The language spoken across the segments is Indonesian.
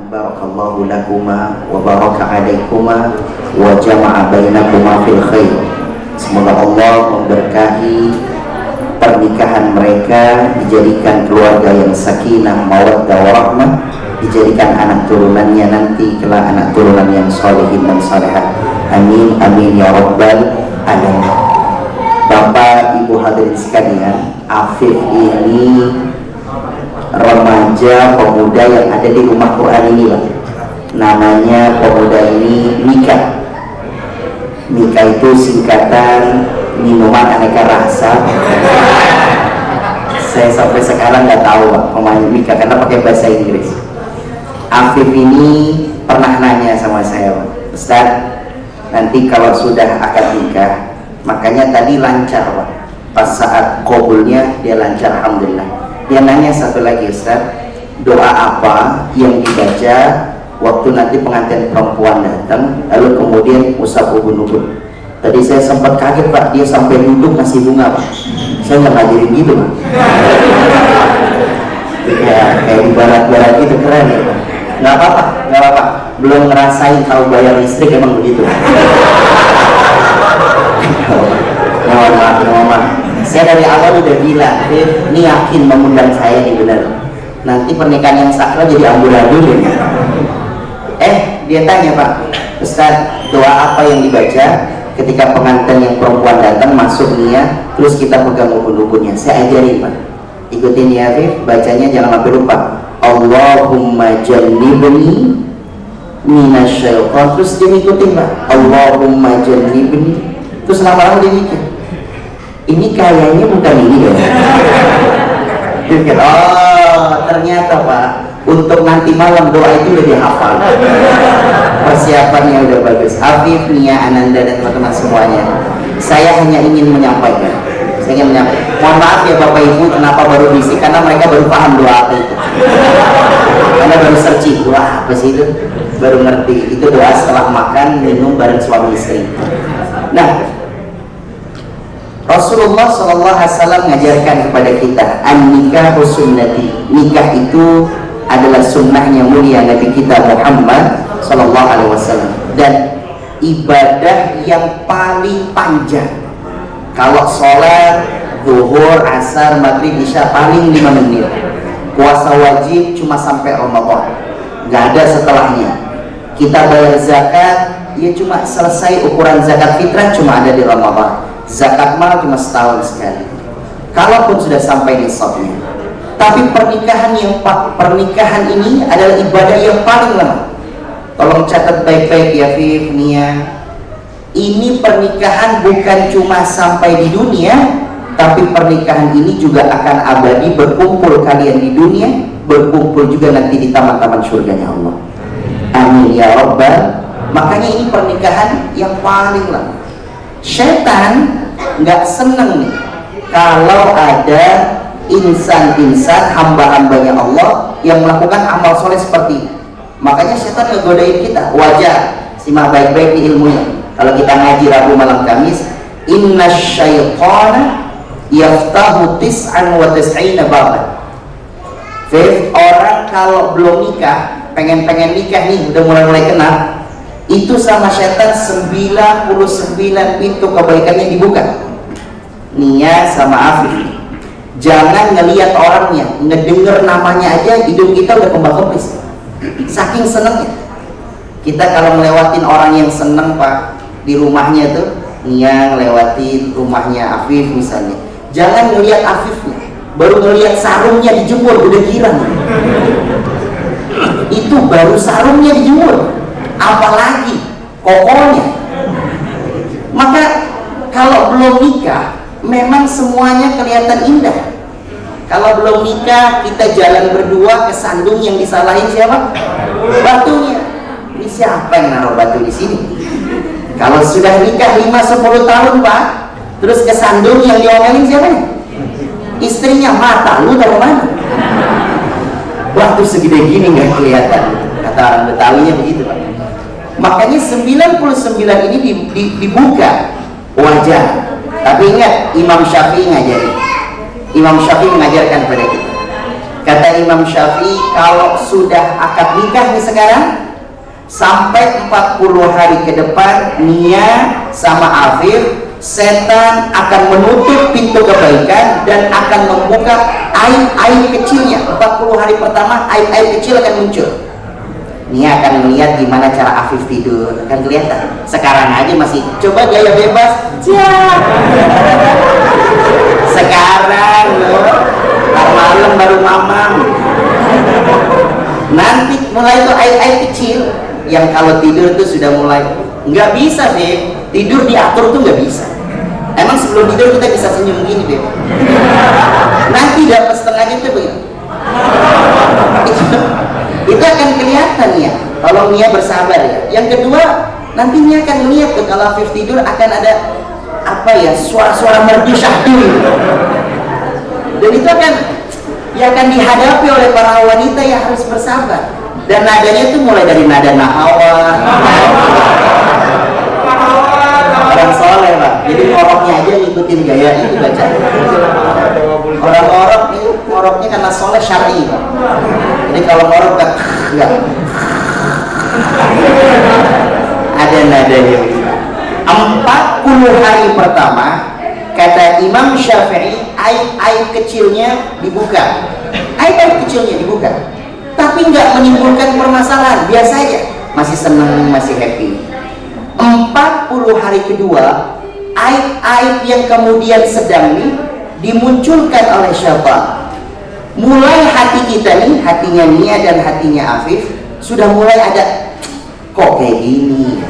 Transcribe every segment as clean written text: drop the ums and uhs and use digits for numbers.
barakallahu lakuma wa baraka alaikuma wa jama'a bainakuma fil khair. Semoga Allah memberkahi pernikahan mereka, dijadikan keluarga yang sakinah, mawaddah warahmah, dijadikan anak turunannya nanti kelak anak turunan yang solehin dan solehat. Amin amin ya rabbal alamin. Bapak Ibu hadirin sekalian, Afif ini remaja pemuda yang ada di rumah Quran ini, Pak. Namanya pemuda ini Mika. Mika itu singkatan minuman aneka rasa. Saya sampai sekarang nggak tahu, Pak, pemain Mika karena pakai bahasa Inggris. Afif ini pernah nanya sama saya, Pak, Ustaz, nanti kalau sudah akad nikah, makanya tadi lancar, Pak. Pas saat qabulnya dia lancar, alhamdulillah. Dia nanya satu lagi, Ustaz, doa apa yang dibaca waktu nanti pengantin perempuan datang, lalu kemudian usap ubun-ubun. Tadi saya sempat kaget, Pak, dia sampai duduk ngasih bunga, Pak. Saya nggak ngajarin gitu, Pak. Ya, kayak di barat-barat gitu, keren ya, Pak. Nggak apa-apa, nggak apa-apa. Belum ngerasain tahu bayar listrik, emang begitu. Mohon maaf, mohon maaf. Saya dari awal udah bilang, ini yakin mengundang saya nih, bener. Nanti pernikahan yang sakral jadi amburadul ya. Dia tanya, Pak, Ustaz, doa apa yang dibaca ketika pengantin yang perempuan datang masuk niat, terus kita pegang ubun-ubunnya? Saya ajarin, Pak. Ikutin ya, Afif, bacanya jangan sampai lupa. Allahumma jannibni minasyaitan. Terus dia ngikutin, Pak. Allahumma jannibni. Terus lama-lama dia mikir, ini kayaknya bukan ini ya. Oh, ternyata, Pak, untuk nanti malam doa itu udah dihafal. Persiapannya udah bagus. Afif, Nia, Ananda, dan teman-teman semuanya, saya hanya ingin menyampaikan. Mohon maaf ya Bapak Ibu, kenapa baru bisik, karena mereka baru paham doa apa itu. Karena baru searching, wah apa sih itu? Baru ngerti, itu doa setelah makan, minum bareng suami istri. Nah, Rasulullah SAW mengajarkan kepada kita an-nikahu sunnati. Nikah itu adalah sunnahnya mulia Nabi kita Muhammad SAW, dan ibadah yang paling panjang. Kalau sholat zuhur, asar, maghrib, isya paling 5 menit. Puasa wajib cuma sampai Ramadan, nggak ada setelahnya. Kita bayar zakat, ya cuma selesai ukuran zakat fitrah cuma ada di Ramadan. Zakat mal cuma setahun sekali, kalaupun sudah sampai nisabnya. Tapi pernikahan ini adalah ibadah yang paling lama. Tolong catat baik-baik ya, Fif, Nia. Ini pernikahan bukan cuma sampai di dunia, tapi pernikahan ini juga akan abadi, berkumpul kalian di dunia, berkumpul juga nanti di taman-taman surganya Allah. Amin ya Rabbal. Makanya ini pernikahan yang paling lama. Syaitan nggak seneng nih kalau ada insan-insan hamba-hambanya Allah yang melakukan amal soleh seperti ini. Makanya syaitan ngegodain kita. Wajar, simak baik-baik di ilmunya. Kalau kita ngaji Rabu malam Kamis, inna syaitana yaftahu tis'an wa tis'ina baban. Orang kalau belum nikah, pengen nikah nih, udah mulai kenal, itu sama syaitan 99 pintu kebaikannya dibuka. Nia sama Afif, jangan ngelihat orangnya, ngedenger namanya aja hidung kita udah kembang-kempis, saking senengnya. Kita kalau ngelewatin orang yang seneng, Pak, di rumahnya tuh, Nia ngelewatin rumahnya Afif misalnya, jangan ngelihat Afifnya, baru ngelihat sarungnya dijemur udah girang. Itu baru sarungnya dijemur, apalagi kokonya. Maka kalau belum nikah memang semuanya kelihatan indah. Kalau belum nikah kita jalan berdua ke sandung, yang disalahin siapa? Batunya. Ini siapa yang naruh batu di sini? Kalau sudah nikah 5-10 tahun, Pak, terus ke sandung, yang diomelin siapa? Istrinya. Mata lu dari mana? Batu segede gini nggak kelihatan. Kata orang Betawinya begitu, Pak. Makanya 99 ini dibuka wajah. Tapi ingat, Imam Syafi'i ngajarin. Imam Syafi'i mengajarkan kepada kita, Kata Imam Syafi'i, kalau sudah akad nikah nih sekarang, sampai 40 hari ke depan, Nia sama Afif, setan akan menutup pintu kebaikan dan akan membuka aib-aib kecilnya. 40 hari pertama aib-aib kecil akan muncul. Nia akan melihat gimana cara Afif tidur, akan kelihatan. Sekarang aja masih coba gaya bebas, sekarang loh, ntar malam baru mamam. Nanti mulai tuh aib-aib kecil yang kalau tidur tuh sudah mulai nggak bisa deh, tidur diatur tuh nggak bisa. Emang sebelum tidur kita bisa senyum gini deh, nanti dapat setengah jam tuh begini. Itu akan kelihatan ya kalau Nia bersabar ya. Yang kedua, nanti Nia akan melihat tuh kalau Afif tidur akan ada apa ya, suara-suara merdu syahdu, dan itu akan dihadapi oleh para wanita yang harus bersabar. Dan nadanya itu mulai dari nada nahawa, orang soleh Pak, jadi ngoroknya aja ngikutin gaya itu baca. Orang ngorok itu ngoroknya karena soleh syar'i Pak. Jadi kalau ngorok enggak ada nadanya. 40 hari pertama, kata Imam Syafi'i, aib-aib kecilnya dibuka. Aib-aib kecilnya dibuka, tapi nggak menimbulkan permasalahan, biasa aja, masih senang, masih happy. 40 hari kedua, aib-aib yang kemudian sedang nih dimunculkan oleh syaitan. Mulai hati kita nih, hatinya Nia dan hatinya Afif sudah mulai ada, kok kayak gini,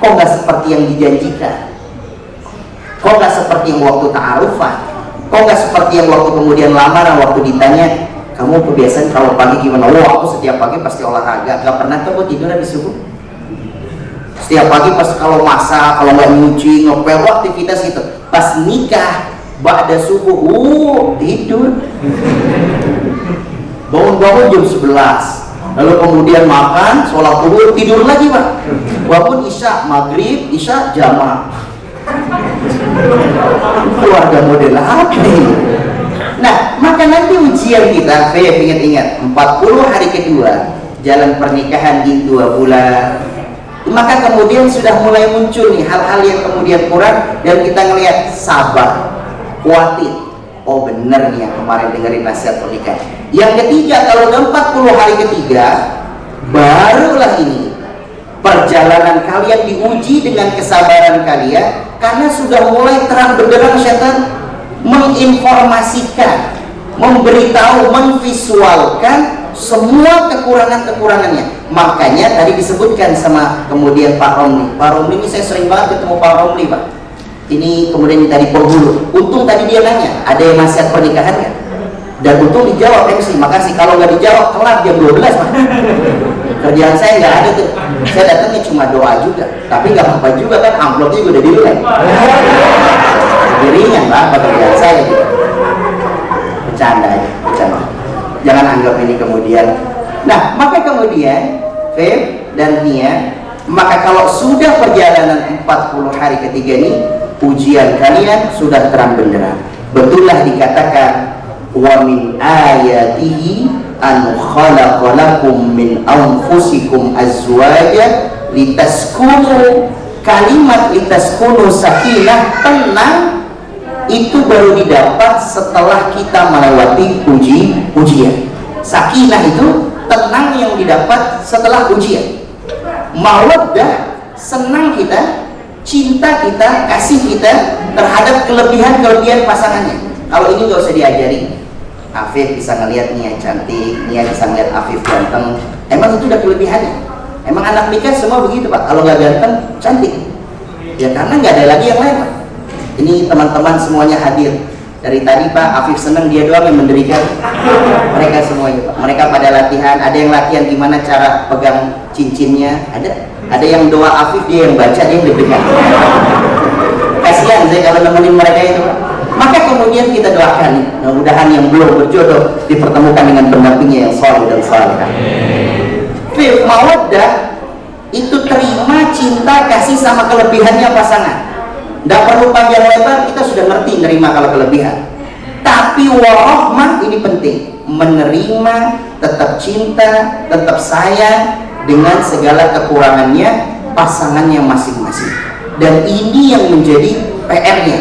kok nggak seperti yang dijanjikan, kok nggak seperti yang waktu ta'arufan, kok nggak seperti yang waktu kemudian lamaran, waktu ditanya kamu kebiasaan kalau pagi gimana? Wah, aku setiap pagi pasti olahraga, nggak pernah tuh aku tidur habis subuh. Setiap pagi pas kalau masak, kalau nggak nyuci, ngepel, aktivitas itu. Pas nikah, ba'da subuh, tidur. Bangun-bangun jam 11, lalu kemudian makan, sholat zuhur, tidur lagi Pak. Walaupun isya, maghrib, isya, jamaah. Keluarga model apa ini? Nah, maka nanti ujian kita, ingat-ingat, 40 hari kedua jalan pernikahan di 2 bulan, maka kemudian sudah mulai muncul nih hal-hal yang kemudian kurang, dan kita ngelihat sabar, kuatin. Oh bener nih yang kemarin dengerin nasihat pernikahan. Yang ketiga, kalau udah 40 hari ketiga, barulah ini perjalanan kalian diuji dengan kesabaran kalian, karena sudah mulai terang benderang syaitan menginformasikan, memberitahu, memvisualkan semua kekurangan-kekurangannya. Makanya tadi disebutkan sama kemudian Pak Romli. Pak Romli ini saya sering banget ketemu Pak Romli Pak. Ini kemudian tadi penghulu. Untung tadi dia nanya, ada yang nasihat pernikahan nggak? Dan untung dijawab MC. Makasih, kalau nggak dijawab telat jam 12 Pak. Kerjaan saya nggak ada tuh. Saya datangnya cuma doa juga. Tapi nggak apa-apa juga kan, amplopnya juga udah dilem. Ringan Pak pekerjaan saya gitu. Bercanda aja, bercanda. Jangan anggap ini kemudian. Nah, maka kemudian Feb dan Nia, maka kalau sudah perjalanan 40 hari ketiga ini, ujian kalian sudah terang benderang. Betullah dikatakan, wa min ayatihi an khalaqa lakum min anfusikum azwaja litaskunu. Kalimat litaskunu sakinah, tenang, itu baru didapat setelah kita melewati ujian. Sakinah itu tenang yang didapat setelah ujian. Mawaddah, senang kita, cinta kita, kasih kita terhadap kelebihan-kelebihan pasangannya. Kalau ini nggak usah diajari. Afif bisa ngelihat Nia cantik, Nia bisa ngelihat Afif ganteng. Emang itu udah kelebihannya. Emang anak nikah semua begitu Pak. Kalau nggak ganteng, cantik. Ya karena nggak ada lagi yang lain Pak. Ini teman-teman semuanya hadir. Dari tadi Pak, Afif senang, dia doang yang mendirikan. Mereka semuanya Pak. Mereka pada latihan. Ada yang latihan gimana cara pegang cincinnya. Ada yang doa Afif, dia yang baca, dia yang deg-degan. Kasihan saya kalau nemenin mereka itu Pak. Maka kemudian kita doakan, mudah-mudahan yang belum berjodoh dipertemukan dengan pendampingnya yang soleh dan saleh. Fif, mawaddah itu terima cinta, kasih sama kelebihannya pasangan. Tidak perlu panjang lebar, kita sudah ngerti nerima kalau kelebihan. Tapi warahmah ini penting. menerima, tetap cinta, tetap sayang dengan segala kekurangannya pasangannya masing-masing. Dan ini yang menjadi PR-nya.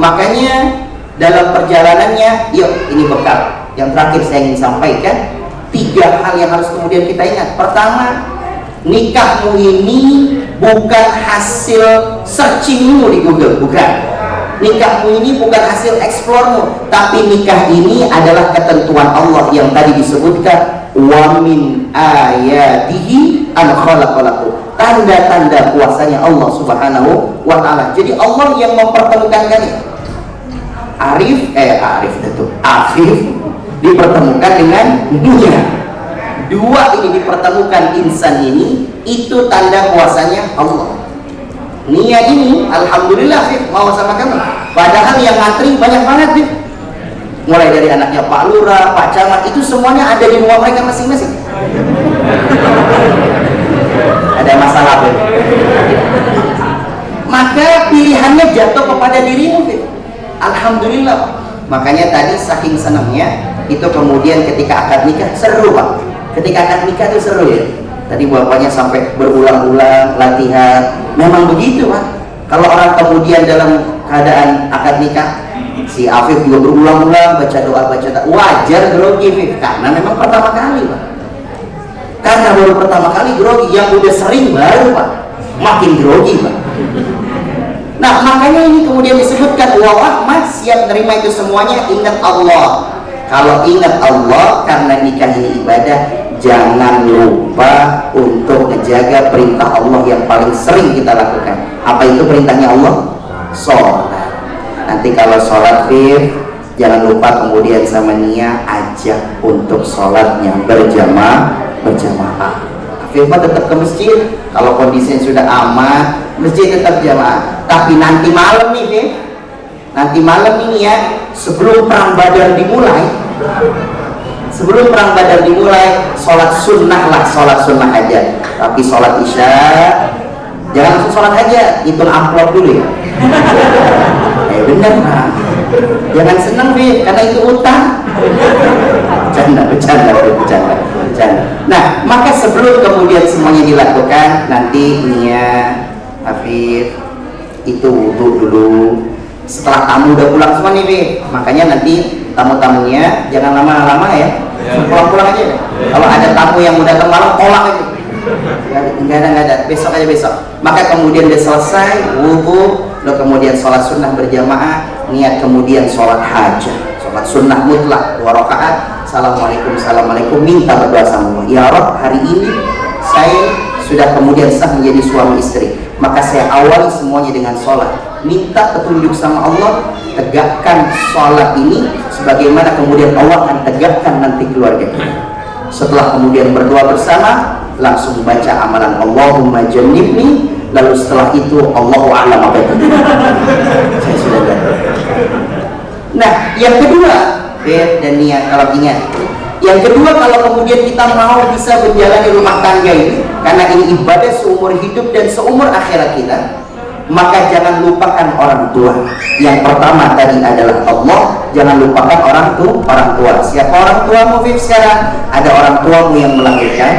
Makanya dalam perjalanannya, yuk ini bekal yang terakhir saya ingin sampaikan, 3 hal yang harus kemudian kita ingat. Pertama, nikahmu ini bukan hasil searchingmu di Google, bukan. Nikahmu ini bukan hasil eksplormu, tapi nikah ini adalah ketentuan Allah yang tadi disebutkan, wa min ayatihi an khalaqalakum, tanda-tanda kuasanya Allah Subhanahu wa ta'ala. Jadi Allah yang mempertemukan kalian. Afif dipertemukan dengan dunia. Dua ini dipertemukan insan ini, itu tanda kuasanya Allah. Nia ini, alhamdulillah Fif, mau sama kamu. Padahal yang ngantri banyak banget Fif. Mulai dari anaknya Pak Lurah, Pak Camat, itu semuanya ada di rumah mereka masing-masing. Ada masalah Fif. Maka pilihannya jatuh kepada dirimu Fif. Alhamdulillah. Makanya tadi saking senangnya, itu kemudian ketika akad nikah seru Pak. Ketika akad nikah itu seru ya. Tadi bapaknya sampai berulang-ulang latihan. Memang begitu Pak. Kalau orang kemudian dalam keadaan akad nikah, si Afif juga berulang-ulang baca doa, wajar grogi Fif, karena memang pertama kali Pak. Karena baru pertama kali grogi, yang udah sering baru Pak makin grogi Pak. Nah makanya ini kemudian disebutkan, wa mas siap nerima itu semuanya, ingat Allah. Kalau ingat Allah, karena nikah ini ibadah, jangan lupa untuk menjaga perintah Allah yang paling sering kita lakukan. Apa itu perintahnya Allah? Sholat. Nanti kalau sholat Fir, jangan lupa kemudian sama Nia ajak untuk sholatnya berjamaah. Fir tetap ke masjid. Kalau kondisinya sudah aman, masjid tetap jamaah. Tapi nanti malam nih Fir, nanti malam ini ya, sebelum perang Badar dimulai, sholat sunnah aja. Tapi sholat isya jangan langsung sholat aja, hitung amplop dulu ya. Bener Pak, jangan seneng Fir, karena itu utang. Bercanda. Nah maka sebelum kemudian semuanya dilakukan, nanti Nia, Hafid itu wudhu dulu. Setelah tamu udah pulang semua nih Fir, makanya nanti tamu-tamunya jangan lama-lama ya, pulang-pulang aja. Kalau ada tamu yang udah datang malam, tolak aja. Enggak ada, besok aja besok. Maka kemudian udah selesai wudhu, lo kemudian sholat sunnah berjamaah, niat kemudian sholat hajat, sholat sunnah mutlak 2 rakaat, assalamualaikum, minta berdoa sama Allah, ya Rabb, hari ini saya sudah kemudian sah menjadi suami istri, maka saya awali semuanya dengan sholat, minta petunjuk sama Allah, tegakkan sholat ini sebagaimana kemudian Allah akan tegakkan nanti keluarga kita. Setelah kemudian berdoa bersama, langsung baca amalan Allahumma jannibni, lalu setelah itu Allahu a'lam apa itu. Saya sudah lihat. Nah yang kedua Beb dan Nia, kalau ingat, yang kedua kalau kemudian kita mau bisa menjalani rumah tangga ini, karena ini ibadah seumur hidup dan seumur akhirat kita, maka jangan lupakan orang tua. Yang pertama tadi adalah Allah, jangan lupakan orang tua. Siapa orang tuamu Fif sekarang? Ada orang tuamu yang melahirkan,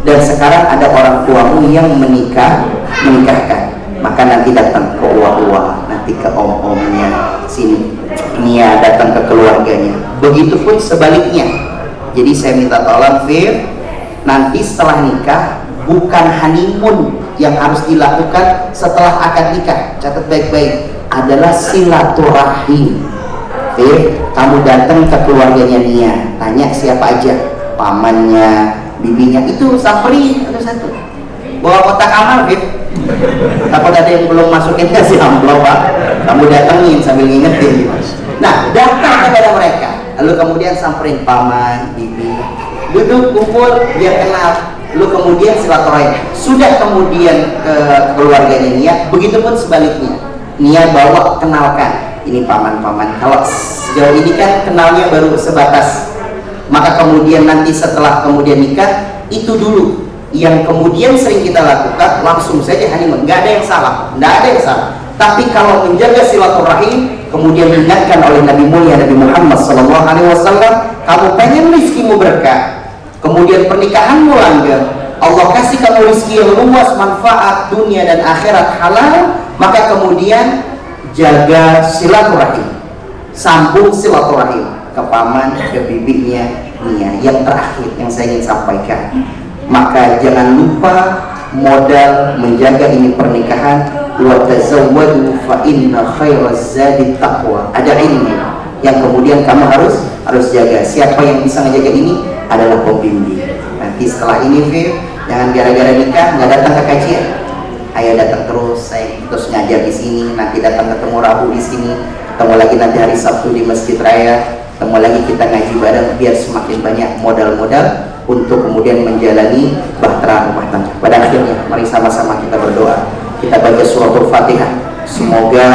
dan sekarang ada orang tuamu yang menikahkan. Maka nanti datang ke uwa-uwa, nanti ke om-omnya, sini Nia datang ke keluarganya. Begitupun sebaliknya. Jadi saya minta tolong Fif, nanti setelah nikah bukan honeymoon yang harus dilakukan setelah akad nikah. Catat baik-baik, adalah silaturahim. Fif, kamu datang ke keluarganya Nia, tanya siapa aja, pamannya, bibinya, itu samperin satu-satu. Bawa kotak amal Fif, takut ada yang belum masukin kasih amplop Pak, kamu datengin sambil ngingetin. Nah datang kepada mereka, lalu kemudian samperin paman, bibi, duduk kumpul biar kenal, lalu kemudian silaturahim. Sudah kemudian ke keluarganya Nia, begitupun sebaliknya, Nia bawa kenalkan, ini paman-paman. Kalau sejauh ini kan kenalnya baru sebatas, maka kemudian nanti setelah kemudian nikah, itu dulu yang kemudian sering kita lakukan, langsung saja honeymoon. Nggak ada yang salah, Tapi kalau menjaga silaturahim, kemudian diingatkan oleh Nabi mulia Nabi Muhammad SAW, kamu pengen rizkimu berkah, kemudian pernikahanmu langgeng, Allah kasih kamu rizki yang luas, manfaat dunia dan akhirat halal, maka kemudian jaga silaturahim, sambung silaturahim ke paman, ke bibinya, yang terakhir yang saya ingin sampaikan, maka jangan lupa modal menjaga ini pernikahan. Wa tazawwadu fa inna khairaz zadi taqwa. Ada ilmu yang kemudian kamu harus jaga. Siapa yang bisa menjaga ini adalah pembimbing. Nanti setelah ini, Fir, jangan gara-gara nikah nggak datang ke kajian. Ayo datang terus, saya terus ngajar di sini. Nanti datang ketemu Rabu di sini, ketemu lagi nanti hari Sabtu di Masjid Raya, ketemu lagi kita ngaji bareng, biar semakin banyak modal-modal untuk kemudian menjalani bahtera rumah tangga. Pada akhirnya, mari sama-sama kita berdoa. Kita baca suratul Fatihah. Semoga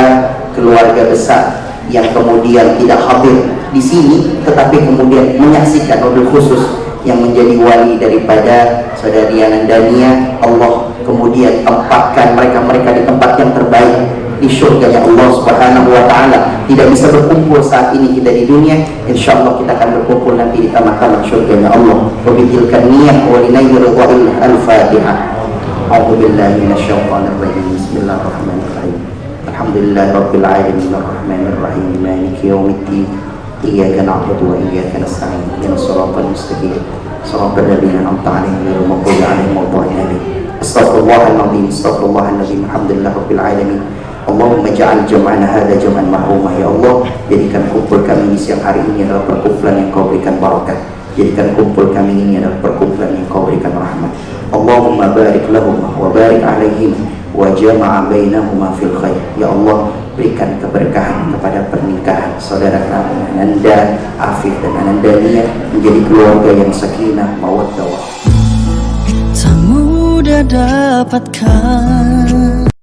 keluarga besar yang kemudian tidak hadir di sini, tetapi kemudian menyaksikan, mobil khusus yang menjadi wali daripada saudari Anandania, Allah kemudian tempatkan mereka di tempat yang terbaik di surga Allah Subhanahu wa Ta'ala. Tidak bisa berkumpul saat ini kita di dunia, insya Allah kita akan berkumpul nanti di taman-taman surga Allah. Wabitilkan niyah wa linayhi ridwa'illah. Al-Fatihah. A'udzu billahi minasyaitonir rajim. Bismillahirrahmanirrahim. Alhamdulillahi rabbil alamin arrahmanir rahim maliki yaumiddin. Iyyaka na'budu wa iyyaka nasta'in. Ihdinas siratal mustaqim. Shiratal ladzina an'amta 'alaihim ghairil maghdubi 'alaihim waladdallin. Astaghfirullahaladzim. Astaghfirullahaladzim. Alhamdulillahi rabbil alamin. Allahumma ja'al jam'ana hadza jam'an marhumah. Ya Allah, jadikan kumpul kami di siang hari ini adalah perkumpulan yang Kau berikan barakah. Jadikan kumpul kami ini adalah perkumpulan yang Kau berikan rahmat. Allahumma barik lahum wa barik alaihim wa jama'a bainahuma fil khair. Ya Allah, berikan keberkahan kepada pernikahan saudara kami Ananda Afif dan Anandania, menjadi keluarga yang sakinah mawaddah. Tak mudah dapatkan